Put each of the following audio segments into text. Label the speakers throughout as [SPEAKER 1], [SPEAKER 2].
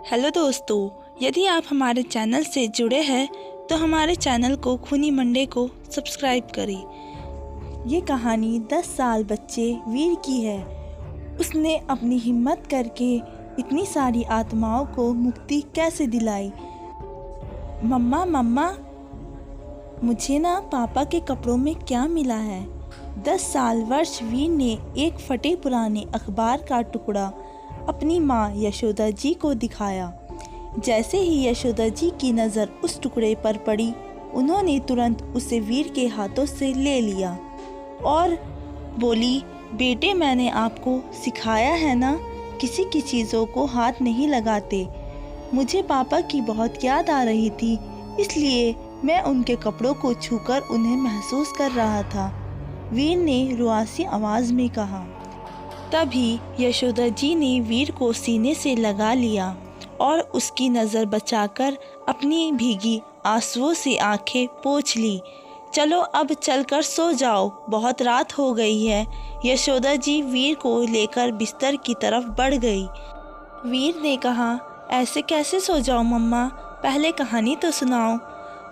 [SPEAKER 1] Hello दोस्तों, यदि आप हमारे चैनल से जुड़े हैं तो हमारे चैनल को खूनी मंडे को सब्सक्राइब करें। ये कहानी 10 साल बच्चे वीर की है। उसने अपनी हिम्मत करके इतनी सारी आत्माओं को मुक्ति कैसे दिलाई। मम्मा मम्मा, मुझे ना पापा के कपड़ों में क्या मिला है। 10 साल वर्ष वीर ने एक फटे पुराने अखबार का टुकड़ा अपनी माँ यशोदा जी को दिखाया। जैसे ही यशोदा जी की नज़र उस टुकड़े पर पड़ी, उन्होंने तुरंत उसे वीर के हाथों से ले लिया और बोली, बेटे मैंने आपको सिखाया है ना, किसी की चीज़ों को हाथ नहीं लगाते। मुझे पापा की बहुत याद आ रही थी, इसलिए मैं उनके कपड़ों को छूकर उन्हें महसूस कर रहा था, वीर ने रुआसी आवाज़ में कहा। तभी यशोदा जी ने वीर को सीने से लगा लिया और उसकी नज़र बचाकर अपनी भीगी आंसुओं से आंखें पोंछ ली। चलो अब चलकर सो जाओ, बहुत रात हो गई है। यशोदा जी वीर को लेकर बिस्तर की तरफ बढ़ गई। वीर ने कहा, ऐसे कैसे सो जाओ मम्मा, पहले कहानी तो सुनाओ।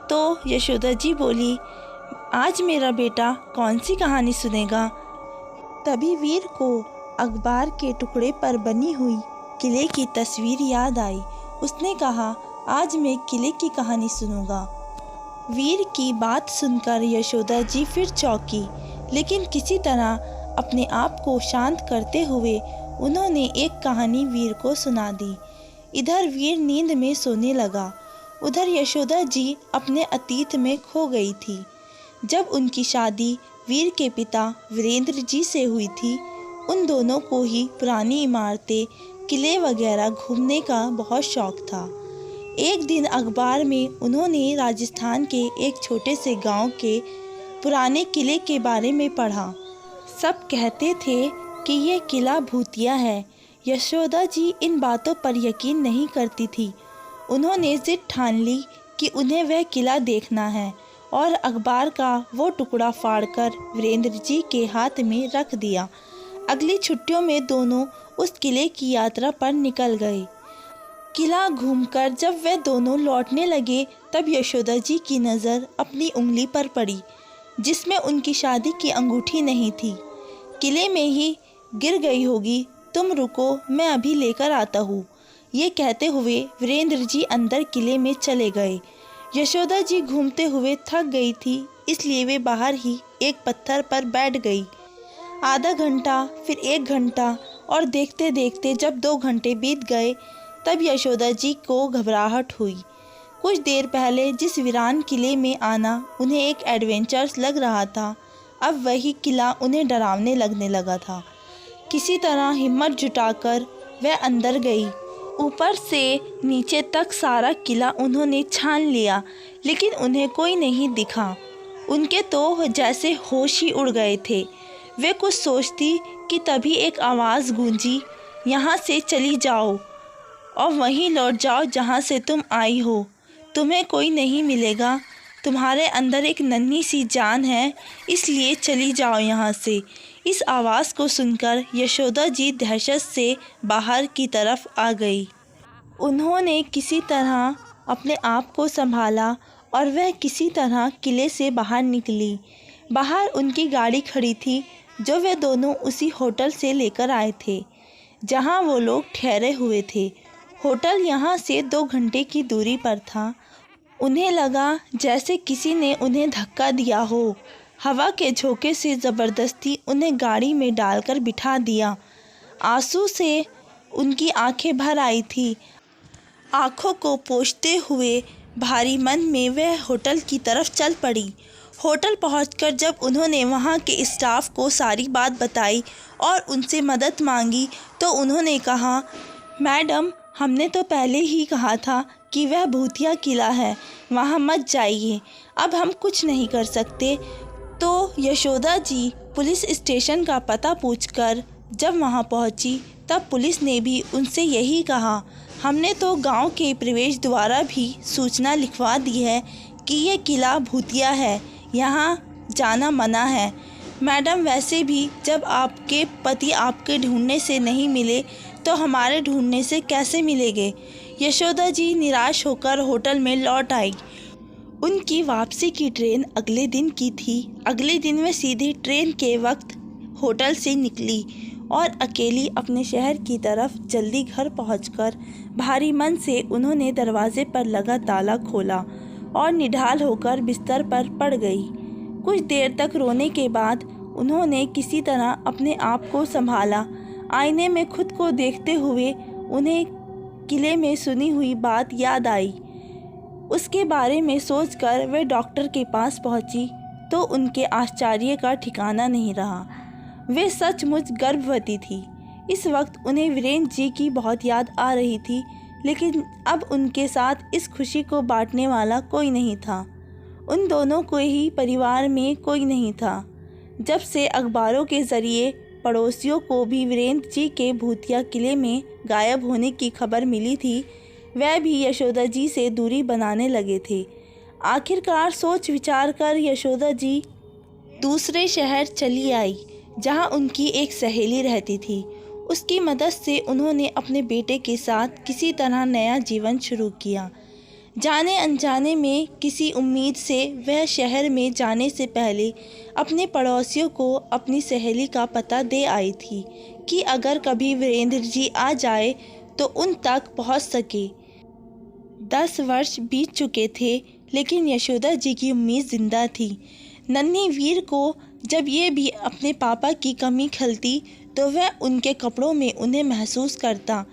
[SPEAKER 1] तो यशोदा जी बोली, आज मेरा बेटा कौन सी कहानी सुनेगा। तभी वीर को अखबार के टुकड़े पर बनी हुई किले की तस्वीर याद आई। उसने कहा, आज मैं किले की कहानी सुनूंगा। वीर की बात सुनकर यशोदा जी फिर चौंकी, लेकिन किसी तरह अपने आप को शांत करते हुए उन्होंने एक कहानी वीर को सुना दी। इधर वीर नींद में सोने लगा, उधर यशोदा जी अपने अतीत में खो गई थी। जब उनकी शादी वीर के पिता वीरेंद्र जी से हुई थी, उन दोनों को ही पुरानी इमारतें, किले वगैरह घूमने का बहुत शौक था। एक दिन अखबार में उन्होंने राजस्थान के एक छोटे से गांव के पुराने किले के बारे में पढ़ा। सब कहते थे कि यह किला भूतिया है। यशोदा जी इन बातों पर यकीन नहीं करती थी। उन्होंने जिद ठान ली कि उन्हें वह किला देखना है और अखबार का वो टुकड़ा फाड़कर वीरेंद्र जी के हाथ में रख दिया। अगली छुट्टियों में दोनों उस किले की यात्रा पर निकल गए। किला घूमकर जब वे दोनों लौटने लगे, तब यशोदा जी की नज़र अपनी उंगली पर पड़ी, जिसमें उनकी शादी की अंगूठी नहीं थी। किले में ही गिर गई होगी, तुम रुको, मैं अभी लेकर आता हूँ। ये कहते हुए वीरेंद्र जी अंदर किले में चले गए। यशोदा जी घूमते हुए थक गई थी, इसलिए वे बाहर ही एक पत्थर पर बैठ गई। आधा घंटा, फिर 1 घंटा और देखते देखते जब 2 घंटे बीत गए, तब यशोदा जी को घबराहट हुई। कुछ देर पहले जिस वीरान किले में आना उन्हें एक एडवेंचर्स लग रहा था, अब वही किला उन्हें डरावने लगने लगा था। किसी तरह हिम्मत जुटाकर वह अंदर गई। ऊपर से नीचे तक सारा किला उन्होंने छान लिया, लेकिन उन्हें कोई नहीं दिखा। उनके तो जैसे होश ही उड़ गए थे। वे कुछ सोचती कि तभी एक आवाज़ गूंजी, यहाँ से चली जाओ और वहीं लौट जाओ जहाँ से तुम आई हो। तुम्हें कोई नहीं मिलेगा, तुम्हारे अंदर एक नन्ही सी जान है, इसलिए चली जाओ यहाँ से। इस आवाज़ को सुनकर यशोदा जी दहशत से बाहर की तरफ आ गई। उन्होंने किसी तरह अपने आप को संभाला और वह किसी तरह किले से बाहर निकली। बाहर उनकी गाड़ी खड़ी थी, जो वे दोनों उसी होटल से लेकर आए थे जहां वो लोग ठहरे हुए थे। होटल यहां से 2 घंटे की दूरी पर था। उन्हें लगा जैसे किसी ने उन्हें धक्का दिया हो। हवा के झोंके से ज़बरदस्ती उन्हें गाड़ी में डालकर बिठा दिया। आंसू से उनकी आंखें भर आई थी। आंखों को पोंछते हुए भारी मन में वह होटल की तरफ चल पड़ी। होटल पहुंचकर जब उन्होंने वहां के स्टाफ को सारी बात बताई और उनसे मदद मांगी, तो उन्होंने कहा, मैडम, हमने तो पहले ही कहा था कि वह भूतिया किला है, वहां मत जाइए, अब हम कुछ नहीं कर सकते। तो यशोदा जी पुलिस स्टेशन का पता पूछकर जब वहां पहुंची, तब पुलिस ने भी उनसे यही कहा, हमने तो गांव के प्रवेश द्वारा भी सूचना लिखवा दी है कि यह किला भूतिया है, यहाँ जाना मना है। मैडम, वैसे भी जब आपके पति आपके ढूंढने से नहीं मिले तो हमारे ढूंढने से कैसे मिलेंगे। यशोदा जी निराश होकर होटल में लौट आई। उनकी वापसी की ट्रेन अगले दिन की थी। अगले दिन वे सीधे ट्रेन के वक्त होटल से निकली और अकेली अपने शहर की तरफ जल्दी घर पहुंचकर भारी मन से उन्होंने दरवाजे पर लगा ताला खोला और निढाल होकर बिस्तर पर पड़ गई। कुछ देर तक रोने के बाद उन्होंने किसी तरह अपने आप को संभाला। आईने में खुद को देखते हुए उन्हें किले में सुनी हुई बात याद आई। उसके बारे में सोचकर वे डॉक्टर के पास पहुंची तो उनके आश्चर्य का ठिकाना नहीं रहा। वे सचमुच गर्भवती थी। इस वक्त उन्हें वीरेंद्र जी की बहुत याद आ रही थी, लेकिन अब उनके साथ इस खुशी को बांटने वाला कोई नहीं था। उन दोनों को ही परिवार में कोई नहीं था। जब से अखबारों के ज़रिए पड़ोसियों को भी वीरेंद्र जी के भूतिया किले में गायब होने की खबर मिली थी, वह भी यशोदा जी से दूरी बनाने लगे थे। आखिरकार सोच विचार कर यशोदा जी दूसरे शहर चली आई, जहां उनकी एक सहेली रहती थी। उसकी मदद से उन्होंने अपने बेटे के साथ किसी तरह नया जीवन शुरू किया। जाने अनजाने में किसी उम्मीद से वह शहर में जाने से पहले अपने पड़ोसियों को अपनी सहेली का पता दे आई थी कि अगर कभी वीरेंद्र जी आ जाए तो उन तक पहुंच सके। 10 वर्ष बीत चुके थे, लेकिन यशोदा जी की उम्मीद जिंदा थी। नन्ही वीर को जब ये भी अपने पापा की कमी खलती तो वह उनके कपड़ों में उन्हें महसूस करता।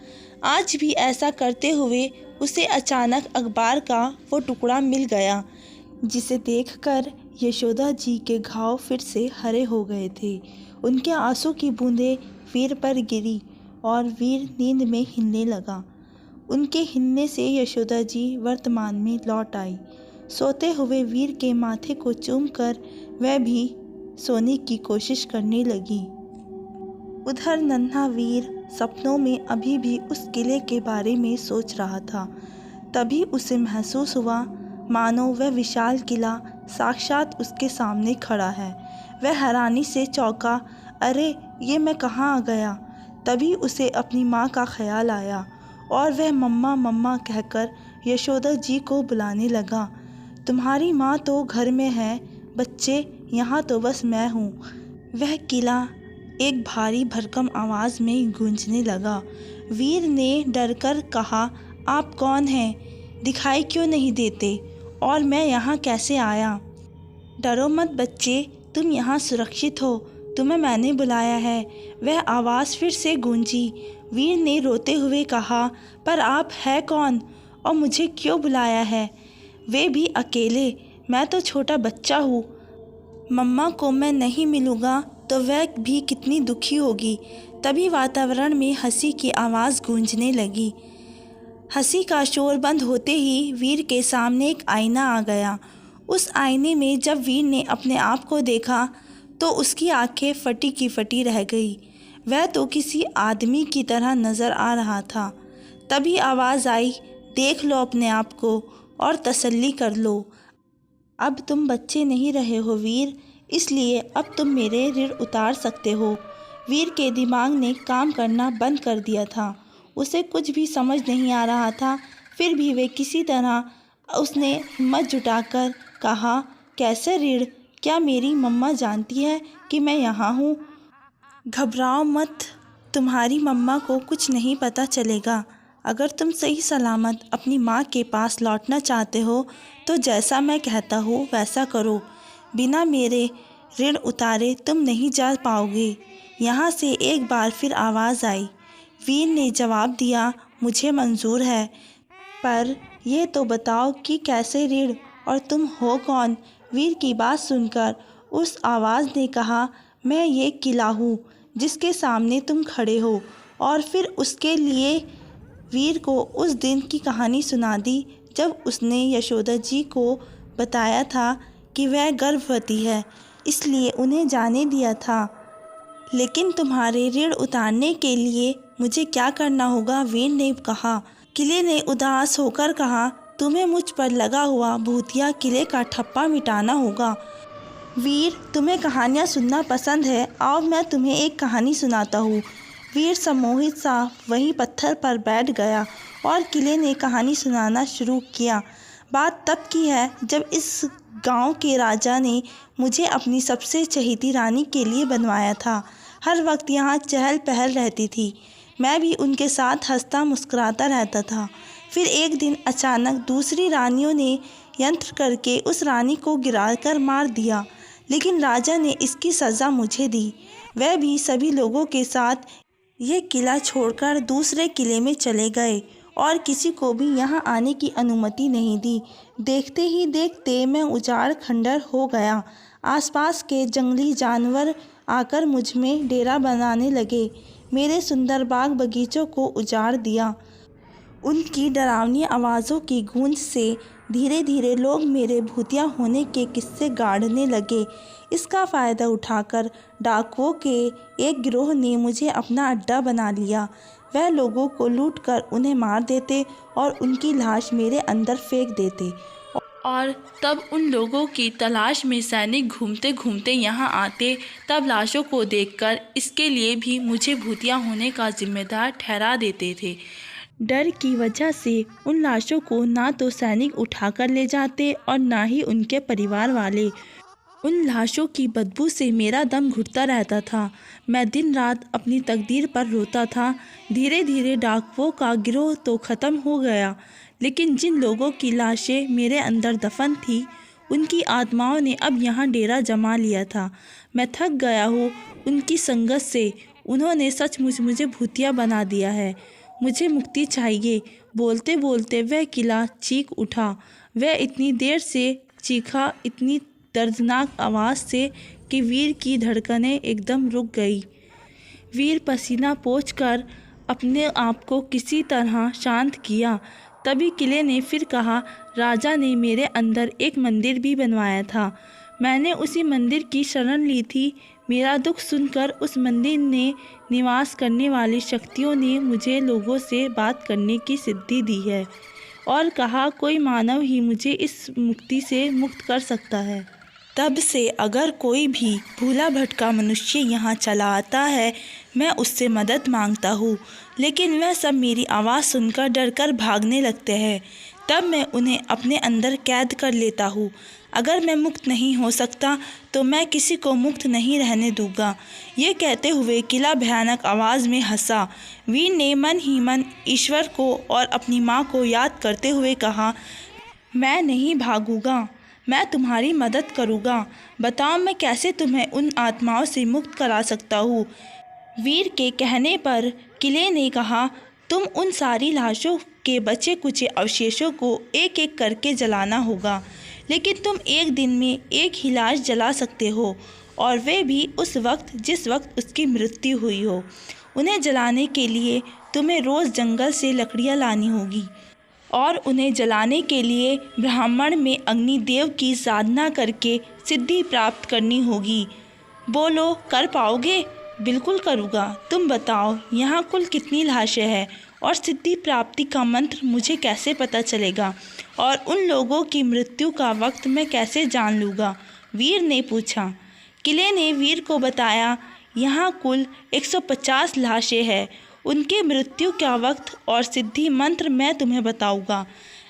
[SPEAKER 1] आज भी ऐसा करते हुए उसे अचानक अखबार का वो टुकड़ा मिल गया, जिसे देखकर यशोदा जी के घाव फिर से हरे हो गए थे। उनके आंसू की बूंदें वीर पर गिरी और वीर नींद में हिलने लगा। उनके हिलने से यशोदा जी वर्तमान में लौट आई। सोते हुए वीर के माथे को चूमकर वह भी सोने की कोशिश करने लगी। उधर नन्हा वीर सपनों में अभी भी उस किले के बारे में सोच रहा था। तभी उसे महसूस हुआ मानो वह विशाल किला साक्षात उसके सामने खड़ा है। वह हैरानी से चौंका। अरे, ये मैं कहाँ आ गया। तभी उसे अपनी माँ का ख्याल आया और वह मम्मा मम्मा कहकर यशोदा जी को बुलाने लगा। तुम्हारी माँ तो घर में है बच्चे, यहाँ तो बस मैं हूँ। वह किला एक भारी भरकम आवाज़ में गूंजने लगा। वीर ने डरकर कहा, आप कौन हैं? दिखाई क्यों नहीं देते? और मैं यहाँ कैसे आया? डरो मत बच्चे, तुम यहाँ सुरक्षित हो। तुम्हें मैंने बुलाया है। वह आवाज़ फिर से गूंजी। वीर ने रोते हुए कहा, पर आप है कौन और मुझे क्यों बुलाया है? वे भी अकेले? मैं तो छोटा बच्चा हूँ। मम्मा को मैं नहीं मिलूँगा तो वह भी कितनी दुखी होगी। तभी वातावरण में हंसी की आवाज़ गूंजने लगी। हंसी का शोर बंद होते ही वीर के सामने एक आईना आ गया। उस आईने में जब वीर ने अपने आप को देखा तो उसकी आंखें फटी की फटी रह गई। वह तो किसी आदमी की तरह नज़र आ रहा था। तभी आवाज़ आई, देख लो अपने आप को और तसल्ली कर लो। अब तुम बच्चे नहीं रहे हो वीर, इसलिए अब तुम मेरे ऋण उतार सकते हो। वीर के दिमाग ने काम करना बंद कर दिया था। उसे कुछ भी समझ नहीं आ रहा था। फिर भी वे किसी तरह उसने हिम्मत जुटाकर कहा, कैसे ऋण? क्या मेरी मम्मा जानती है कि मैं यहाँ हूँ? घबराओ मत, तुम्हारी मम्मा को कुछ नहीं पता चलेगा। अगर तुम सही सलामत अपनी माँ के पास लौटना चाहते हो तो जैसा मैं कहता हूँ वैसा करो। बिना मेरे ऋण उतारे तुम नहीं जा पाओगे। यहाँ से एक बार फिर आवाज़ आई। वीर ने जवाब दिया, मुझे मंजूर है, पर यह तो बताओ कि कैसे ऋण और तुम हो कौन? वीर की बात सुनकर उस आवाज़ ने कहा, मैं ये किला हूँ जिसके सामने तुम खड़े हो। और फिर उसके लिए वीर को उस दिन की कहानी सुना दी जब उसने यशोदा जी को बताया था कि वह गर्भवती है, इसलिए उन्हें जाने दिया था। लेकिन तुम्हारे ऋण उतारने के लिए मुझे क्या करना होगा? वीर ने कहा। किले ने उदास होकर कहा, तुम्हें मुझ पर लगा हुआ भूतिया किले का ठप्पा मिटाना होगा। वीर, तुम्हें कहानियाँ सुनना पसंद है? आओ मैं तुम्हें एक कहानी सुनाता हूँ। वीर सम्मोहित सा वहीं पत्थर पर बैठ गया और किले ने कहानी सुनाना शुरू किया। बात तब की है जब इस गांव के राजा ने मुझे अपनी सबसे चहेती रानी के लिए बनवाया था। हर वक्त यहाँ चहल पहल रहती थी। मैं भी उनके साथ हंसता मुस्कुराता रहता था। फिर एक दिन अचानक दूसरी रानियों ने यंत्र करके उस रानी को गिराकर मार दिया, लेकिन राजा ने इसकी सज़ा मुझे दी। वह भी सभी लोगों के साथ ये किला छोड़कर दूसरे किले में चले गए और किसी को भी यहाँ आने की अनुमति नहीं दी। देखते ही देखते मैं उजाड़ खंडर हो गया। आसपास के जंगली जानवर आकर मुझ में डेरा बनाने लगे। मेरे सुंदर बाग बगीचों को उजाड़ दिया। उनकी डरावनी आवाज़ों की गूंज से धीरे धीरे लोग मेरे भूतिया होने के किस्से गाढ़ने लगे। इसका फ़ायदा उठाकर डाकुओं के एक गिरोह ने मुझे अपना अड्डा बना लिया। वह लोगों को लूटकर उन्हें मार देते और उनकी लाश मेरे अंदर फेंक देते।
[SPEAKER 2] और तब उन लोगों की तलाश में सैनिक घूमते घूमते यहाँ आते। तब लाशों को देखकर इसके लिए भी मुझे भूतिया होने का जिम्मेदार ठहरा देते थे।
[SPEAKER 1] डर की वजह से उन लाशों को ना तो सैनिक उठाकर ले जाते और ना ही उनके परिवार वाले। उन लाशों की बदबू से मेरा दम घुटता रहता था। मैं दिन रात अपनी तकदीर पर रोता था। धीरे धीरे डाकुओं का गिरोह तो ख़त्म हो गया, लेकिन जिन लोगों की लाशें मेरे अंदर दफन थी, उनकी आत्माओं ने अब यहाँ डेरा जमा लिया था। मैं थक गया हूँ उनकी संगत से। उन्होंने सचमुच मुझे भूतिया बना दिया है। मुझे मुक्ति चाहिए। बोलते बोलते वह किला चीख उठा। वह इतनी देर से चीखा, इतनी दर्दनाक आवाज़ से कि वीर की धड़कनें एकदम रुक गई। वीर पसीना पोंछकर अपने आप को किसी तरह शांत किया। तभी किले ने फिर कहा, राजा ने मेरे अंदर एक मंदिर भी बनवाया था। मैंने उसी मंदिर की शरण ली थी। मेरा दुख सुनकर उस मंदिर में निवास करने वाली शक्तियों ने मुझे लोगों से बात करने की सिद्धि दी है और कहा कोई मानव ही मुझे इस मुक्ति से मुक्त कर सकता है। तब से अगर कोई भी भूला भटका मनुष्य यहाँ चला आता है, मैं उससे मदद मांगता हूँ, लेकिन वह सब मेरी आवाज़ सुनकर डरकर भागने लगते हैं। तब मैं उन्हें अपने अंदर कैद कर लेता हूँ। अगर मैं मुक्त नहीं हो सकता तो मैं किसी को मुक्त नहीं रहने दूंगा। ये कहते हुए किला भयानक आवाज़ में हंसा। वीर ने मन ही मन ईश्वर को और अपनी माँ को याद करते हुए कहा, मैं नहीं भागूंगा, मैं तुम्हारी मदद करूँगा। बताओ मैं कैसे तुम्हें उन आत्माओं से मुक्त करा सकता हूँ। वीर के कहने पर किले ने कहा, तुम उन सारी लाशों के बचे कुचे अवशेषों को एक एक करके जलाना होगा, लेकिन तुम एक दिन में एक ही लाश जला सकते हो, और वे भी उस वक्त जिस वक्त उसकी मृत्यु हुई हो। उन्हें जलाने के लिए तुम्हें रोज़ जंगल से लकड़ियाँ लानी होगी और उन्हें जलाने के लिए ब्राह्मण में अग्निदेव की साधना करके सिद्धि प्राप्त करनी होगी। बोलो, कर पाओगे? बिल्कुल करूँगा। तुम बताओ यहाँ कुल कितनी लाशें हैं और सिद्धि प्राप्ति का मंत्र मुझे कैसे पता चलेगा, और उन लोगों की मृत्यु का वक्त मैं कैसे जान लूँगा? वीर ने पूछा। किले ने वीर को बताया, यहाँ कुल 150 लाशें हैं। उनके मृत्यु का वक्त और सिद्धि मंत्र मैं तुम्हें बताऊँगा।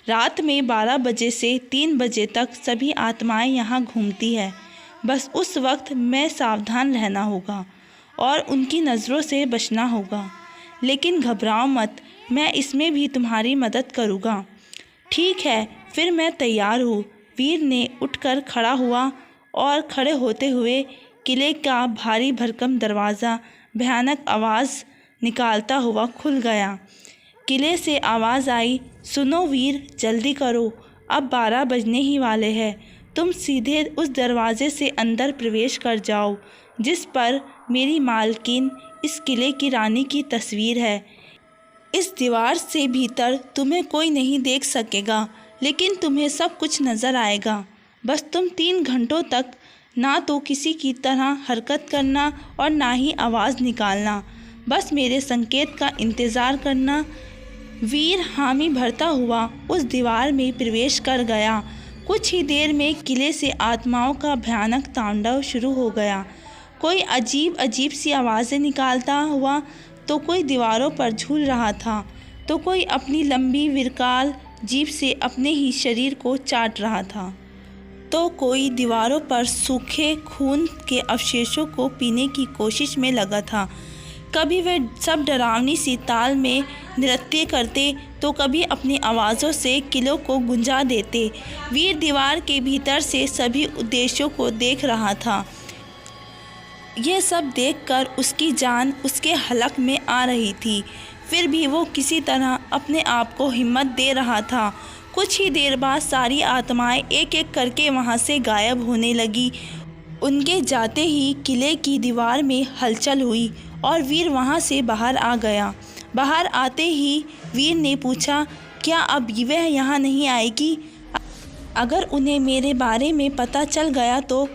[SPEAKER 1] रात में 12 बजे से 3 बजे तक सभी आत्माएं यहाँ घूमती है। बस उस वक्त मैं सावधान रहना होगा और उनकी नज़रों से बचना होगा। लेकिन घबराओ मत, मैं इसमें भी तुम्हारी मदद करूँगा। ठीक है, फिर मैं तैयार हूँ। वीर ने उठकर खड़ा हुआ और खड़े होते हुए किले का भारी भरकम दरवाज़ा भयानक आवाज़ निकालता हुआ खुल गया। किले से आवाज़ आई, सुनो वीर, जल्दी करो, अब 12 बजने ही वाले हैं। तुम सीधे उस दरवाजे से अंदर प्रवेश कर जाओ जिस पर मेरी मालकिन इस किले की रानी की तस्वीर है। इस दीवार से भीतर तुम्हें कोई नहीं देख सकेगा, लेकिन तुम्हें सब कुछ नज़र आएगा। बस तुम 3 घंटों तक ना तो किसी की तरह हरकत करना और ना ही आवाज़ निकालना। बस मेरे संकेत का इंतज़ार करना। वीर हामी भरता हुआ उस दीवार में प्रवेश कर गया। कुछ ही देर में किले से आत्माओं का भयानक तांडव शुरू हो गया। कोई अजीब अजीब सी आवाज़ें निकालता हुआ तो कोई दीवारों पर झूल रहा था, तो कोई अपनी लंबी विकराल जीभ से अपने ही शरीर को चाट रहा था, तो कोई दीवारों पर सूखे खून के अवशेषों को पीने की कोशिश में लगा था। कभी वे सब डरावनी सी ताल में नृत्य करते तो कभी अपनी आवाज़ों से किलों को गुंजा देते। वीर दीवार के भीतर से सभी उद्देश्यों को देख रहा था। यह सब देखकर उसकी जान उसके हलक में आ रही थी, फिर भी वो किसी तरह अपने आप को हिम्मत दे रहा था। कुछ ही देर बाद सारी आत्माएं एक एक करके वहां से गायब होने लगी। उनके जाते ही किले की दीवार में हलचल हुई और वीर वहां से बाहर आ गया। बाहर आते ही वीर ने पूछा, क्या अब वह यहाँ नहीं आएगी? अगर उन्हें मेरे बारे में पता चल गया तो